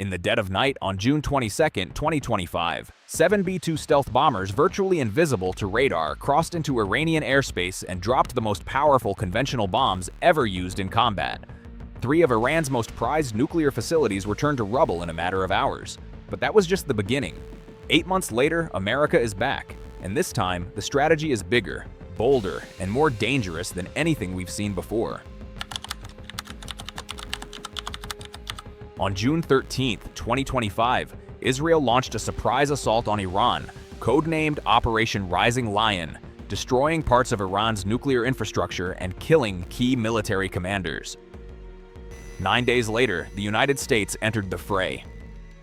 In the dead of night on June 22, 2025, 7 B-2 stealth bombers virtually invisible to radar crossed into Iranian airspace and dropped the most powerful conventional bombs ever used in combat. 3 of Iran's most prized nuclear facilities were turned to rubble in a matter of hours. But that was just the beginning. 8 months later, America is back, and this time, the strategy is bigger, bolder, and more dangerous than anything we've seen before. On June 13, 2025, Israel launched a surprise assault on Iran, codenamed Operation Rising Lion, destroying parts of Iran's nuclear infrastructure and killing key military commanders. 9 days later, the United States entered the fray.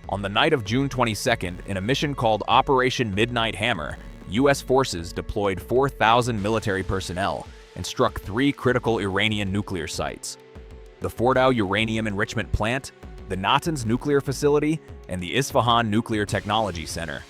On the night of June 22nd, in a mission called Operation Midnight Hammer, U.S. forces deployed 4,000 military personnel and struck 3 critical Iranian nuclear sites: the Fordow uranium enrichment plant, the Natanz nuclear facility, and the Isfahan Nuclear Technology Center.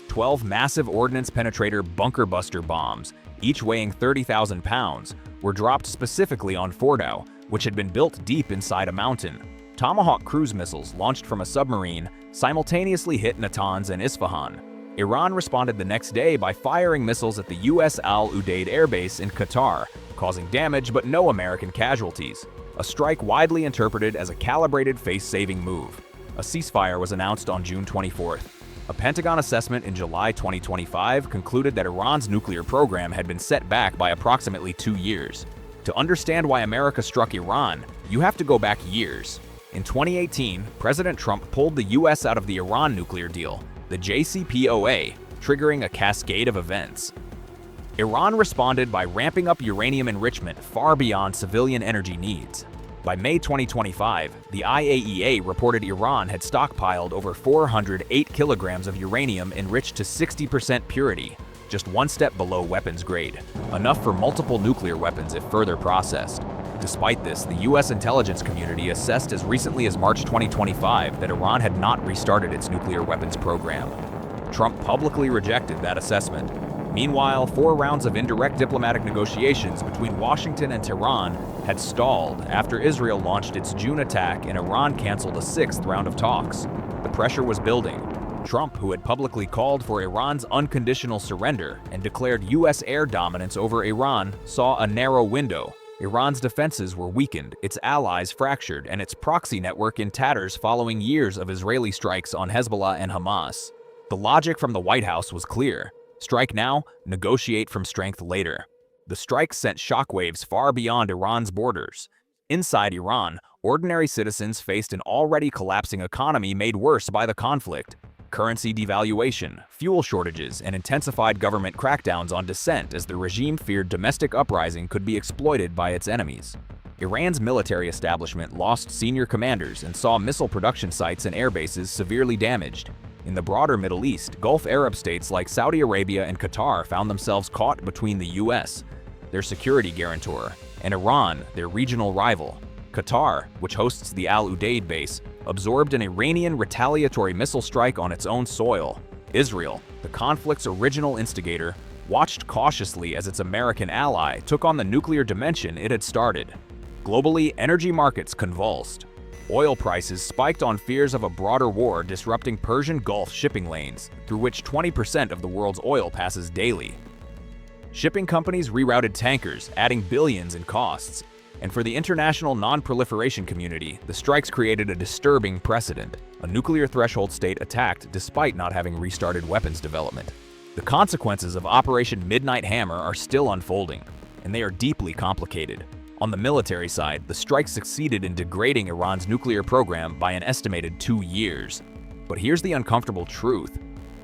12 massive ordnance penetrator bunker buster bombs, each weighing 30,000 pounds, were dropped specifically on Fordow, which had been built deep inside a mountain. Tomahawk cruise missiles launched from a submarine simultaneously hit Natanz and Isfahan. Iran responded the next day by firing missiles at the U.S. Al Udeid Air Base in Qatar, causing damage but no American casualties. A strike widely interpreted as a calibrated face-saving move. A ceasefire was announced on June 24th. A Pentagon assessment in July 2025 concluded that Iran's nuclear program had been set back by approximately 2 years. To understand why America struck Iran, you have to go back years. In 2018, President Trump pulled the U.S. out of the Iran nuclear deal, the JCPOA, triggering a cascade of events. Iran responded by ramping up uranium enrichment far beyond civilian energy needs. By May 2025, the IAEA reported Iran had stockpiled over 408 kilograms of uranium enriched to 60% purity, just one step below weapons grade, enough for multiple nuclear weapons if further processed. Despite this, the U.S. intelligence community assessed as recently as March 2025 that Iran had not restarted its nuclear weapons program. Trump publicly rejected that assessment. Meanwhile, 4 rounds of indirect diplomatic negotiations between Washington and Tehran had stalled after Israel launched its June attack and Iran canceled a 6th round of talks. The pressure was building. Trump, who had publicly called for Iran's unconditional surrender and declared U.S. air dominance over Iran, saw a narrow window. Iran's defenses were weakened, its allies fractured, and its proxy network in tatters following years of Israeli strikes on Hezbollah and Hamas. The logic from the White House was clear. Strike now, negotiate from strength later. The strike sent shockwaves far beyond Iran's borders. Inside Iran, ordinary citizens faced an already collapsing economy made worse by the conflict. Currency devaluation, fuel shortages, and intensified government crackdowns on dissent as the regime feared domestic uprising could be exploited by its enemies. Iran's military establishment lost senior commanders and saw missile production sites and air bases severely damaged. In the broader Middle East, Gulf Arab states like Saudi Arabia and Qatar found themselves caught between the U.S., their security guarantor, and Iran, their regional rival. Qatar, which hosts the Al Udeid base, absorbed an Iranian retaliatory missile strike on its own soil. Israel, the conflict's original instigator, watched cautiously as its American ally took on the nuclear dimension it had started. Globally, energy markets convulsed. Oil prices spiked on fears of a broader war disrupting Persian Gulf shipping lanes, through which 20% of the world's oil passes daily. Shipping companies rerouted tankers, adding billions in costs. And for the international non-proliferation community, the strikes created a disturbing precedent: a nuclear threshold state attacked despite not having restarted weapons development. The consequences of Operation Midnight Hammer are still unfolding, and they are deeply complicated. On the military side, the strike succeeded in degrading Iran's nuclear program by an estimated 2 years. But here's the uncomfortable truth: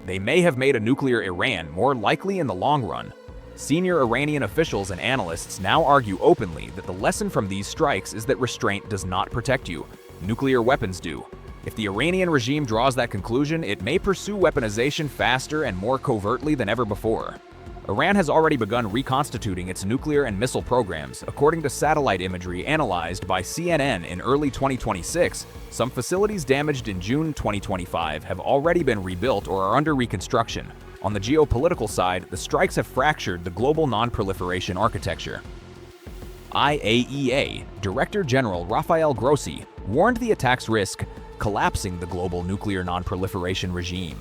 they may have made a nuclear Iran more likely in the long run. Senior Iranian officials and analysts now argue openly that the lesson from these strikes is that restraint does not protect you. Nuclear weapons do. If the Iranian regime draws that conclusion, it may pursue weaponization faster and more covertly than ever before. Iran has already begun reconstituting its nuclear and missile programs. According to satellite imagery analyzed by CNN in early 2026, some facilities damaged in June 2025 have already been rebuilt or are under reconstruction. On the geopolitical side, the strikes have fractured the global non-proliferation architecture. IAEA Director General Rafael Grossi warned the attack's risk collapsing the global nuclear non-proliferation regime.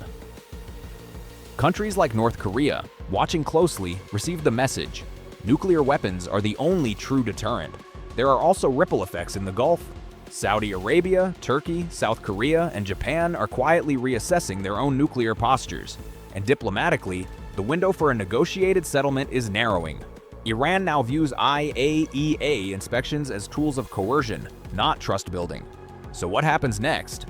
Countries like North Korea, watching closely, received the message: nuclear weapons are the only true deterrent. There are also ripple effects in the Gulf. Saudi Arabia, Turkey, South Korea, and Japan are quietly reassessing their own nuclear postures. And diplomatically, the window for a negotiated settlement is narrowing. Iran now views IAEA inspections as tools of coercion, not trust building. So what happens next?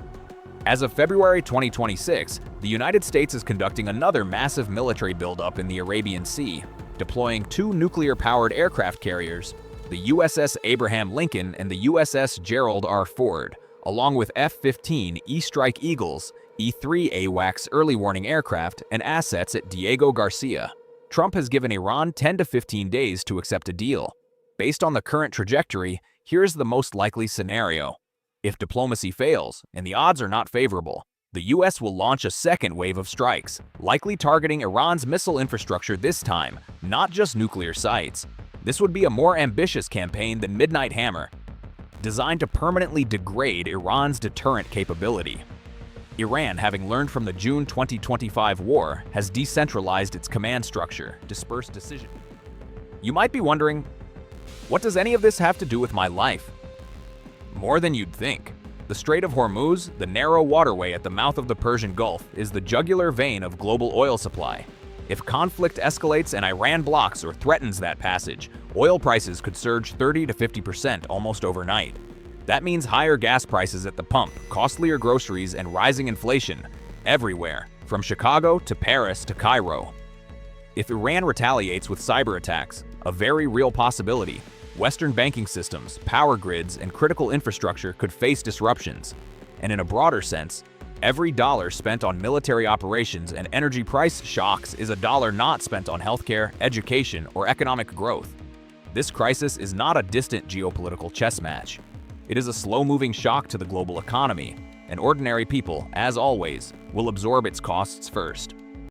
As of February 2026, the United States is conducting another massive military buildup in the Arabian Sea, deploying 2 nuclear-powered aircraft carriers, the USS Abraham Lincoln and the USS Gerald R. Ford, along with F-15 E-Strike Eagles, E-3 AWACS early warning aircraft, and assets at Diego Garcia. Trump has given Iran 10 to 15 days to accept a deal. Based on the current trajectory, here's the most likely scenario. If diplomacy fails, and the odds are not favorable, the US will launch a second wave of strikes, likely targeting Iran's missile infrastructure this time, not just nuclear sites. This would be a more ambitious campaign than Midnight Hammer, designed to permanently degrade Iran's deterrent capability. Iran, having learned from the June 2025 war, has decentralized its command structure, dispersed decision. You might be wondering, what does any of this have to do with my life? More than you'd think. The Strait of Hormuz, the narrow waterway at the mouth of the Persian Gulf, is the jugular vein of global oil supply. If conflict escalates and Iran blocks or threatens that passage, oil prices could surge 30 to 50% almost overnight. That means higher gas prices at the pump, costlier groceries, and rising inflation everywhere, from Chicago to Paris to Cairo. If Iran retaliates with cyber attacks, a very real possibility, Western banking systems, power grids, and critical infrastructure could face disruptions. And in a broader sense, every dollar spent on military operations and energy price shocks is a dollar not spent on healthcare, education, or economic growth. This crisis is not a distant geopolitical chess match. It is a slow-moving shock to the global economy, and ordinary people, as always, will absorb its costs first.